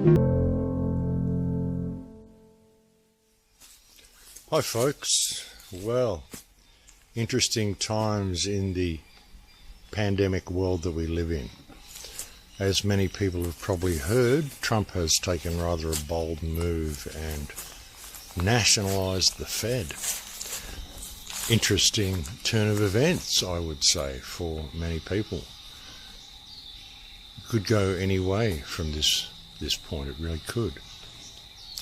Hi folks, well, interesting times in the pandemic world that we live in. As many people have probably heard, Trump has taken rather a bold move and nationalised the Fed. Interesting turn of events, I would say, for many people. It could go any way from this point, it really could.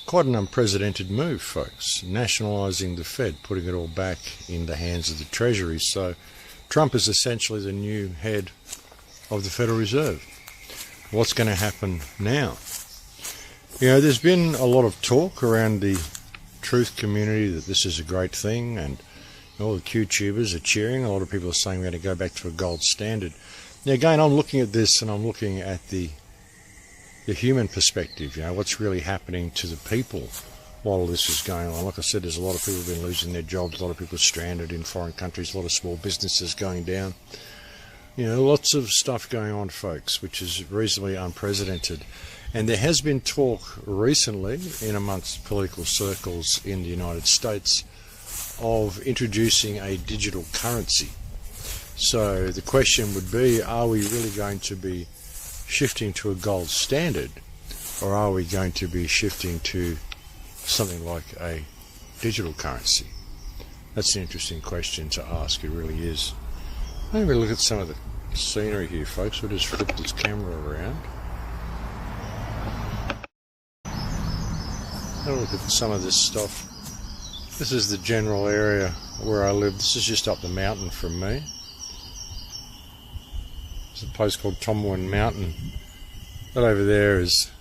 Quite an unprecedented move, folks, nationalising the Fed, putting it all back in the hands of the Treasury. So Trump is essentially the new head of the Federal Reserve. What's going to happen now? You know, there's been a lot of talk around the truth community that this is a great thing, and all the Q-tubers are cheering. A lot of people are saying we're going to go back to a gold standard. Now again, I'm looking at this and I'm looking at the human perspective, you know, what's really happening to the people while this is going on. Like I said, there's a lot of people who've been losing their jobs, a lot of people stranded in foreign countries, a lot of small businesses going down. You know, lots of stuff going on, folks, which is reasonably unprecedented. And there has been talk recently in amongst political circles in the United States of introducing a digital currency. So the question would be, are we really going to be shifting to a gold standard, or are we going to be shifting to something like a digital currency? That's an interesting question to ask, it really is. Maybe look at some of the scenery here, folks. We'll just flip this camera around. Have a look at some of this stuff. This is the general area where I live. This is just up the mountain from me. There's a place called Cowan Mountain. That over there is,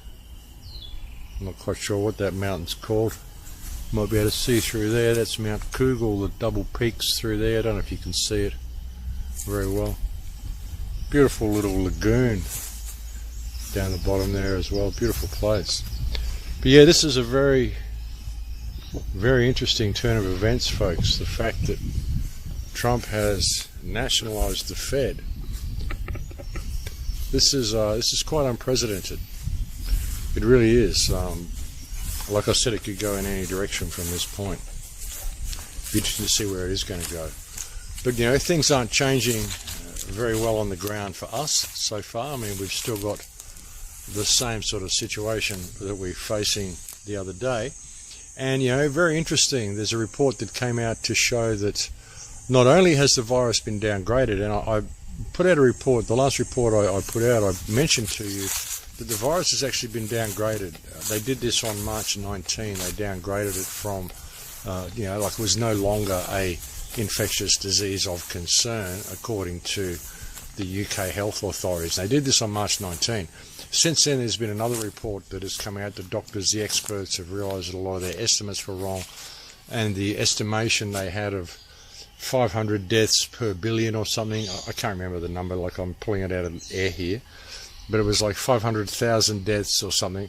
I'm not quite sure what that mountain's called. Might be able to see through there. That's Mount Kugel, the double peaks through there. I don't know if you can see it very well. Beautiful little lagoon down the bottom there as well. Beautiful place. But yeah, this is a very, very interesting turn of events, folks. The fact that Trump has nationalised the Fed. This is quite unprecedented. It really is. Like I said, it could go in any direction from this point. Be interesting to see where it is going to go. But you know, things aren't changing very well on the ground for us so far. I mean, we've still got the same sort of situation that we were facing the other day. And you know, very interesting. There's a report that came out to show that not only has the virus been downgraded, and I put out a report, the last report I put out, I mentioned to you that the virus has actually been downgraded. They did this on March 19. They downgraded it from, you know, like it was no longer a infectious disease of concern according to the UK health authorities. They did this on March 19. Since then, there's been another report that has come out. The doctors, the experts have realised that a lot of their estimates were wrong, and the estimation they had of 500 deaths per billion or something, I can't remember the number, like I'm pulling it out of the air here, but it was like 500,000 deaths or something.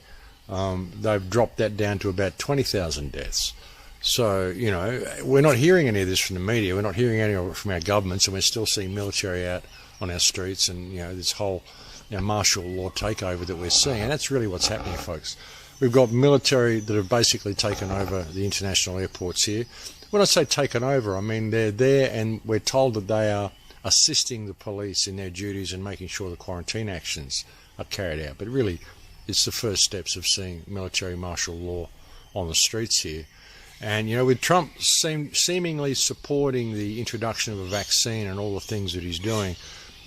They've dropped that down to about 20,000 deaths. So, you know, we're not hearing any of this from the media, we're not hearing any of it from our governments, and we're still seeing military out on our streets, and, you know, this whole, you know, martial law takeover that we're seeing, and that's really what's happening, folks. We've got military that have basically taken over the international airports here. When I say taken over, I mean they're there, and we're told that they are assisting the police in their duties and making sure the quarantine actions are carried out. But really, it's the first steps of seeing military martial law on the streets here. And, you know, with Trump seemingly supporting the introduction of a vaccine and all the things that he's doing,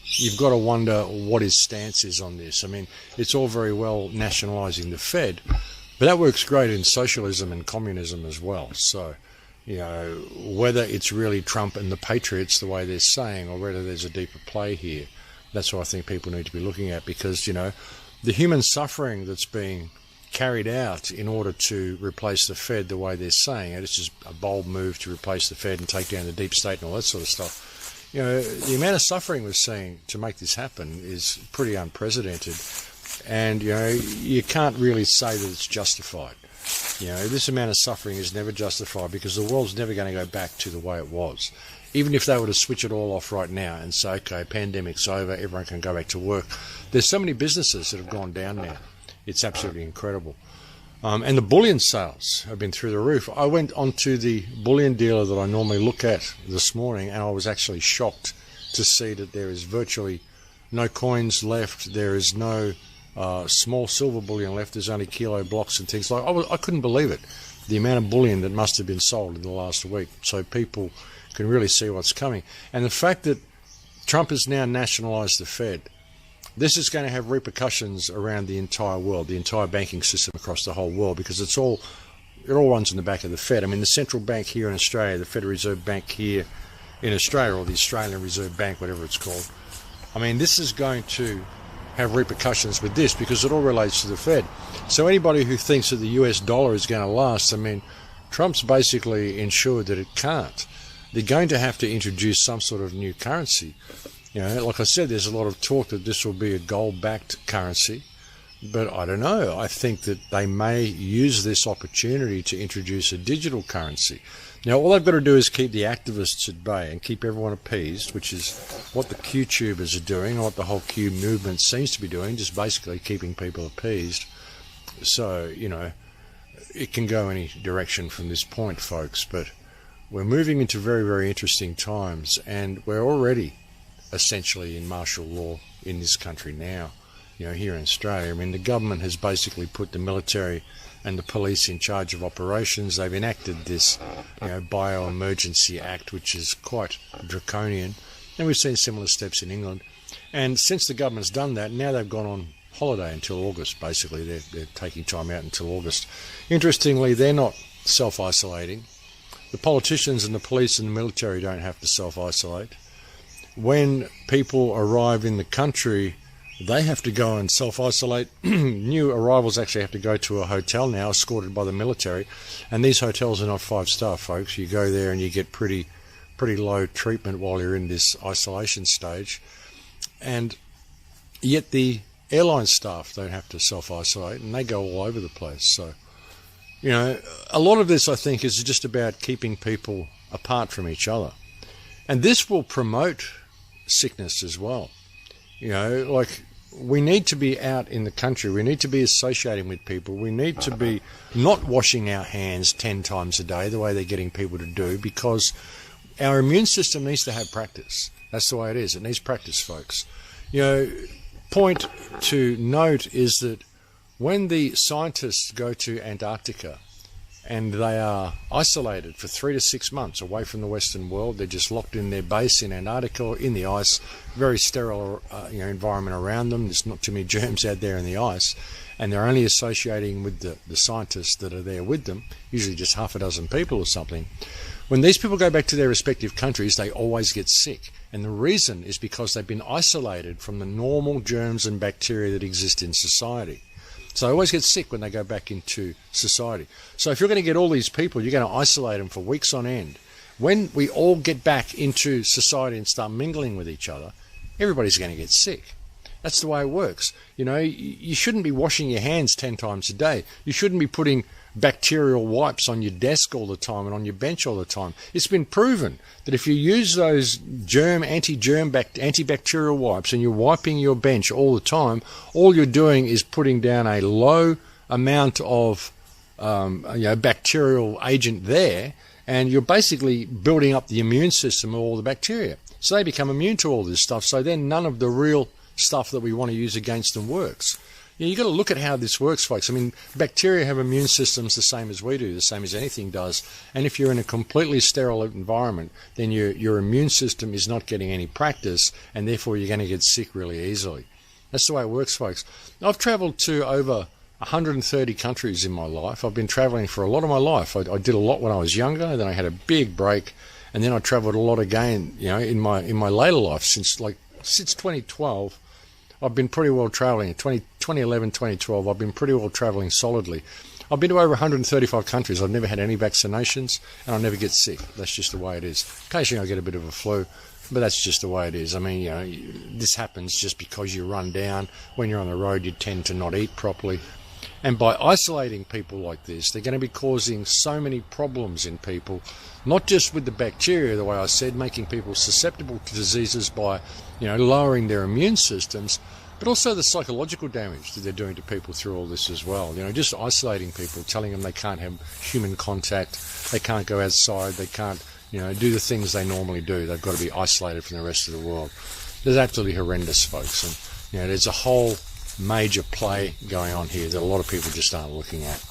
you've got to wonder what his stance is on this. I mean, it's all very well nationalising the Fed, but that works great in socialism and communism as well. So, you know, whether it's really Trump and the Patriots the way they're saying, or whether there's a deeper play here, that's what I think people need to be looking at, because, you know, the human suffering that's being carried out in order to replace the Fed the way they're saying it, it's just a bold move to replace the Fed and take down the deep state and all that sort of stuff. You know, the amount of suffering we're seeing to make this happen is pretty unprecedented, and, you know, you can't really say that it's justified. You know, this amount of suffering is never justified, because the world's never going to go back to the way it was. Even if they were to switch it all off right now and say, okay, pandemic's over, everyone can go back to work. There's so many businesses that have gone down now. It's absolutely incredible. And the bullion sales have been through the roof. I went onto the bullion dealer that I normally look at this morning, and I was actually shocked to see that there is virtually no coins left. There is no small silver bullion left. There's only kilo blocks and things like. I couldn't believe it, the amount of bullion that must have been sold in the last week. So people can really see what's coming. And the fact that Trump has now nationalized the Fed, this is going to have repercussions around the entire world, the entire banking system across the whole world, because it all runs in the back of the Fed. I mean, the central bank here in Australia, the Federal Reserve Bank here in Australia, or the Australian Reserve Bank, whatever it's called. I mean, this is going to have repercussions with this, because it all relates to the Fed. So anybody who thinks that the US dollar is going to last, I mean, Trump's basically ensured that it can't. They're going to have to introduce some sort of new currency. You know, like I said, there's a lot of talk that this will be a gold-backed currency, but I don't know. I think that they may use this opportunity to introduce a digital currency. Now, all they've got to do is keep the activists at bay and keep everyone appeased, which is what the Q-tubers are doing, and what the whole Q movement seems to be doing, just basically keeping people appeased. So, you know, it can go any direction from this point, folks, but we're moving into very, very interesting times, and we're already essentially in martial law in this country now, you know, here in Australia. I mean, the government has basically put the military and the police in charge of operations. They've enacted this, you know, Bioemergency Act, which is quite draconian, and we've seen similar steps in England. And since the government's done that, now they've gone on holiday until August. Basically, they're taking time out until August. Interestingly, they're not self-isolating. The politicians and the police and the military don't have to self-isolate. When people arrive in the country, they have to go and self-isolate. New arrivals actually have to go to a hotel now, escorted by the military. And these hotels are not 5-star, folks. You go there and you get pretty low treatment while you're in this isolation stage. And yet the airline staff don't have to self-isolate, and they go all over the place. So, you know, a lot of this, I think, is just about keeping people apart from each other. And this will promote sickness as well. You know, like, we need to be out in the country. We need to be associating with people. We need to be not washing our hands 10 times a day, the way they're getting people to do, because our immune system needs to have practice. That's the way it is. It needs practice, folks. You know, point to note is that when the scientists go to Antarctica and they are isolated for 3 to 6 months away from the Western world, they're just locked in their base in Antarctica, in the ice, very sterile environment around them. There's not too many germs out there in the ice, and they're only associating with the scientists that are there with them, usually just half a dozen people or something. When these people go back to their respective countries, they always get sick. And the reason is because they've been isolated from the normal germs and bacteria that exist in society. So they always get sick when they go back into society. So if you're going to get all these people, you're going to isolate them for weeks on end. When we all get back into society and start mingling with each other, everybody's going to get sick. That's the way it works. You know, you shouldn't be washing your hands 10 times a day. You shouldn't be putting bacterial wipes on your desk all the time and on your bench all the time. It's been proven that if you use those antibacterial wipes and you're wiping your bench all the time, all you're doing is putting down a low amount of bacterial agent there, and you're basically building up the immune system of all the bacteria. So they become immune to all this stuff, so then none of the real stuff that we want to use against them works. You've got to look at how this works, folks. I mean, bacteria have immune systems the same as we do, the same as anything does. And if you're in a completely sterile environment, then your immune system is not getting any practice, and therefore you're going to get sick really easily. That's the way it works, folks. I've traveled to over 130 countries in my life. I've been traveling for a lot of my life. I did a lot when I was younger, then I had a big break, and then I traveled a lot again, you know, in my later life. Since 2012, I've been pretty well traveling. 2011, 2012, I've been pretty well traveling solidly. I've been to over 135 countries. I've never had any vaccinations, and I never get sick. That's just the way it is. Occasionally I get a bit of a flu, but that's just the way it is. I mean, you know, this happens just because you run down. When you're on the road, you tend to not eat properly. And by isolating people like this, they're going to be causing so many problems in people, not just with the bacteria, the way I said, making people susceptible to diseases by, you know, lowering their immune systems, but also the psychological damage that they're doing to people through all this as well. You know, just isolating people, telling them they can't have human contact, they can't go outside, they can't, you know, do the things they normally do. They've got to be isolated from the rest of the world. It's absolutely horrendous, folks. And, you know, there's a whole major play going on here that a lot of people just aren't looking at.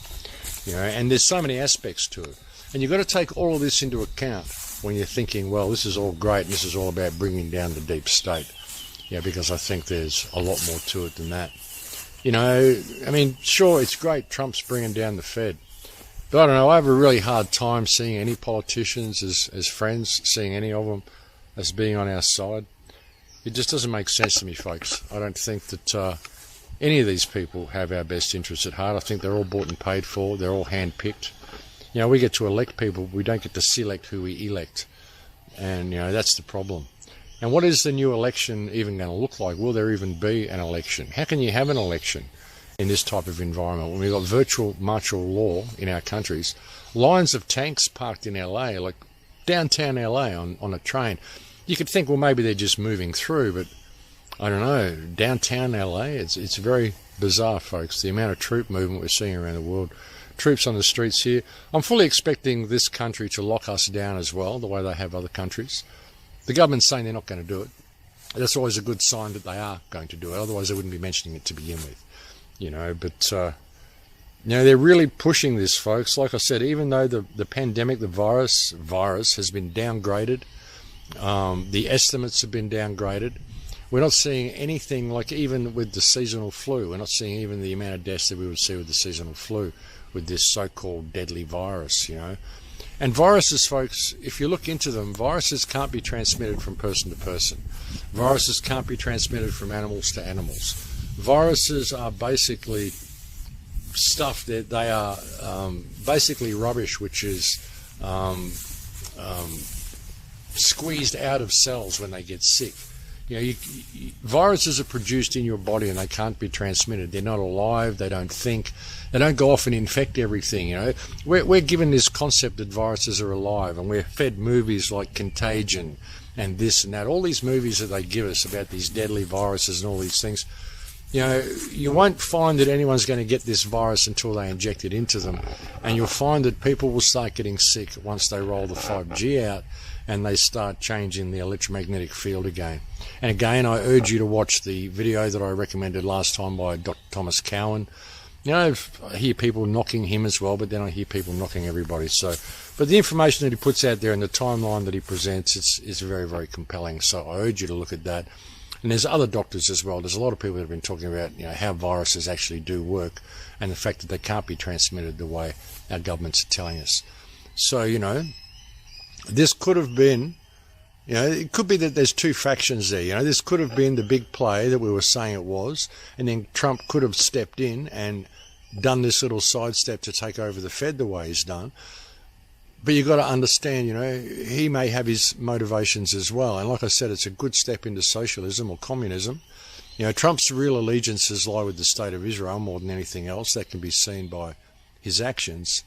You know, and there's so many aspects to it. And you've got to take all of this into account when you're thinking, well, this is all great, and this is all about bringing down the deep state. Yeah, because I think there's a lot more to it than that. You know, I mean, sure, it's great Trump's bringing down the Fed. But I don't know, I have a really hard time seeing any politicians as friends, seeing any of them as being on our side. It just doesn't make sense to me, folks. I don't think that any of these people have our best interests at heart. I think they're all bought and paid for. They're all hand-picked. You know, we get to elect people, we don't get to select who we elect. And, you know, that's the problem. And what is the new election even going to look like? Will there even be an election? How can you have an election in this type of environment when we've got virtual martial law in our countries? Lines of tanks parked in LA, like downtown LA on a train. You could think, well, maybe they're just moving through, but I don't know. Downtown LA, it's very bizarre, folks, the amount of troop movement we're seeing around the world. Troops on the streets here. I'm fully expecting this country to lock us down as well, the way they have other countries. The government's saying they're not going to do it. That's always a good sign that they are going to do it. Otherwise, they wouldn't be mentioning it to begin with. You know, but, you know, they're really pushing this, folks. Like I said, even though the pandemic, the virus has been downgraded, the estimates have been downgraded, we're not seeing anything like, even with the seasonal flu, we're not seeing even the amount of deaths that we would see with the seasonal flu, with this so-called deadly virus, you know. And viruses, folks, if you look into them, viruses can't be transmitted from person to person. Viruses can't be transmitted from animals to animals. Viruses are basically stuff that they are basically rubbish, which is squeezed out of cells when they get sick. You know, viruses are produced in your body and they can't be transmitted. They're not alive. They don't think. They don't go off and infect everything. You know, we're given this concept that viruses are alive, and we're fed movies like Contagion and this and that. All these movies that they give us about these deadly viruses and all these things. You know, you won't find that anyone's going to get this virus until they inject it into them, and you'll find that people will start getting sick once they roll the 5G out and they start changing the electromagnetic field again. And again, I urge you to watch the video that I recommended last time by Dr. Thomas Cowan. You know, I hear people knocking him as well, but then I hear people knocking everybody. So, but the information that he puts out there and the timeline that he presents is very, very compelling. So I urge you to look at that. And there's other doctors as well. There's a lot of people that have been talking about, you know, how viruses actually do work and the fact that they can't be transmitted the way our governments are telling us. So, you know, this could have been, you know, it could be that there's two factions there. You know, this could have been the big play that we were saying it was, and then Trump could have stepped in and done this little sidestep to take over the Fed the way he's done. But you've got to understand, you know, he may have his motivations as well. And like I said, it's a good step into socialism or communism. You know, Trump's real allegiances lie with the state of Israel more than anything else. That can be seen by his actions.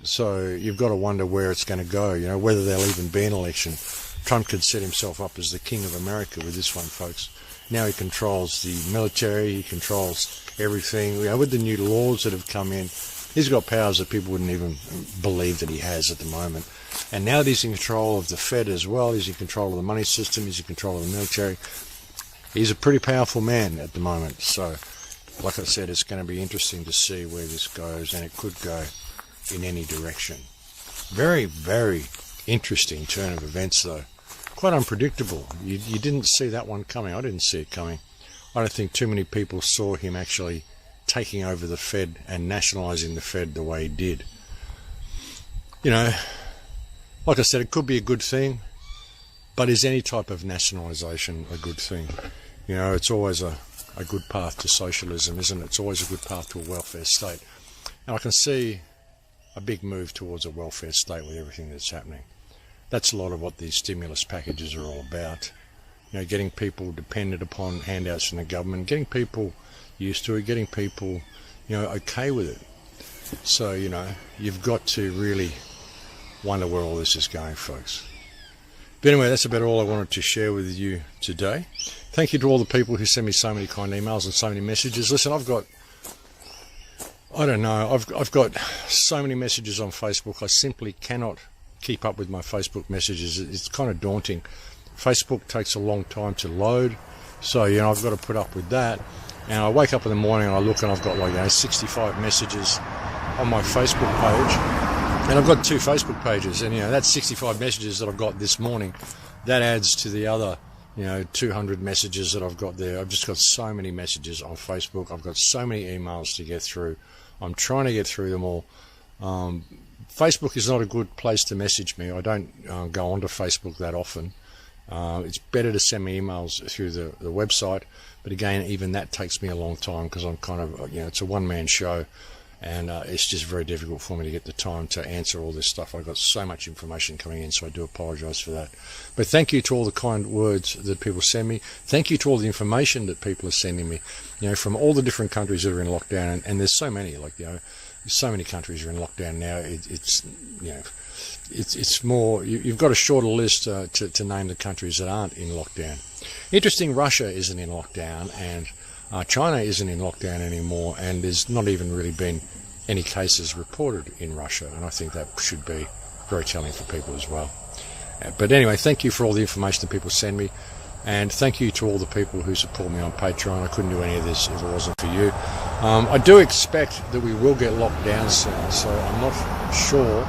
So you've got to wonder where it's going to go, you know, whether there'll even be an election. Trump could set himself up as the king of America with this one, folks. Now he controls the military, he controls everything. You know, with the new laws that have come in, he's got powers that people wouldn't even believe that he has at the moment. And now that he's in control of the Fed as well, he's in control of the money system, he's in control of the military. He's a pretty powerful man at the moment. So, like I said, it's going to be interesting to see where this goes, and it could go in any direction. Very, very interesting turn of events, though. Quite unpredictable. You didn't see that one coming. I didn't see it coming. I don't think too many people saw him actually taking over the Fed and nationalising the Fed the way he did. You know, like I said, it could be a good thing, but is any type of nationalisation a good thing? You know, it's always a good path to socialism, isn't it? It's always a good path to a welfare state. And I can see a big move towards a welfare state with everything that's happening. That's a lot of what these stimulus packages are all about. You know, getting people dependent upon handouts from the government, getting people used to it, getting people, you know, okay with it. So, you know, you've got to really wonder where all this is going, folks. But anyway, that's about all I wanted to share with you today. Thank you to all the people who send me so many kind emails and so many messages. Listen, I've got so many messages on Facebook. I simply cannot keep up with my Facebook messages. It's kind of daunting. Facebook takes a long time to load, so I've got to put up with that. And I wake up in the morning and I look and I've got 65 messages on my Facebook page. And I've got 2 Facebook pages, and that's 65 messages that I've got this morning. That adds to the other 200 messages that I've got there. I've just got so many messages on Facebook. I've got so many emails to get through. I'm trying to get through them all. Facebook is not a good place to message me. I don't go onto Facebook that often. It's better to send me emails through the website, but again, even that takes me a long time because I'm kind of, it's a one-man show. And it's just very difficult for me to get the time to answer all this stuff. I've got so much information coming in, so I do apologize for that. But thank you to all the kind words that people send me. Thank you to all the information that people are sending me, from all the different countries that are in lockdown. And there's so many, so many countries are in lockdown now. It's more, you've got a shorter list to name the countries that aren't in lockdown. Interesting, Russia isn't in lockdown, and China isn't in lockdown anymore, and there's not even really been any cases reported in Russia, and I think that should be very telling for people as well. But anyway, thank you for all the information that people send me, and thank you to all the people who support me on Patreon. I couldn't do any of this if it wasn't for you. I do expect that we will get locked down soon, so I'm not sure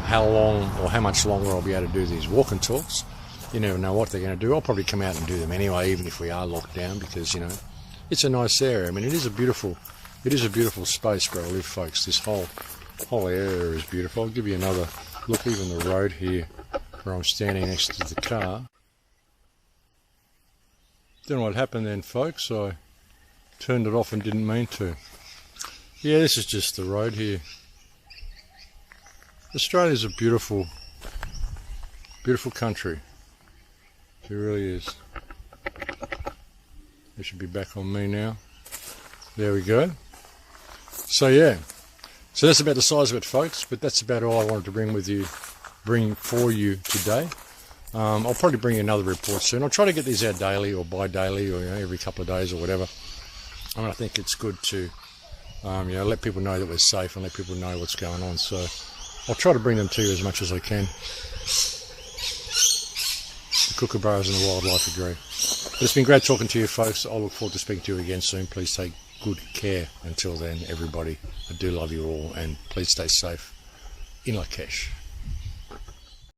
how long or how much longer I'll be able to do these walk and talks. You never know what they're going to do. I'll probably come out and do them anyway, even if we are locked down, because it's a nice area. I mean, it is a beautiful space where I live, folks. This whole area is beautiful. I'll give you another look. Even the road here, where I'm standing next to the car. Don't know what happened then, folks. I turned it off and didn't mean to. Yeah, this is just the road here. Australia's a beautiful country. It really is. It should be back on me now. There we go. So yeah, so that's about the size of it, folks. But that's about all I wanted to bring for you today. I'll probably bring you another report soon. I'll try to get these out daily or bi-daily or every couple of days or whatever. I mean, I think it's good to let people know that we're safe and let people know what's going on. So I'll try to bring them to you as much as I can. The kookaburras and the wildlife agree. But it's been great talking to you, folks. I'll look forward to speaking to you again soon. Please take good care until then, everybody. I do love you all, and please stay safe in Lakesh.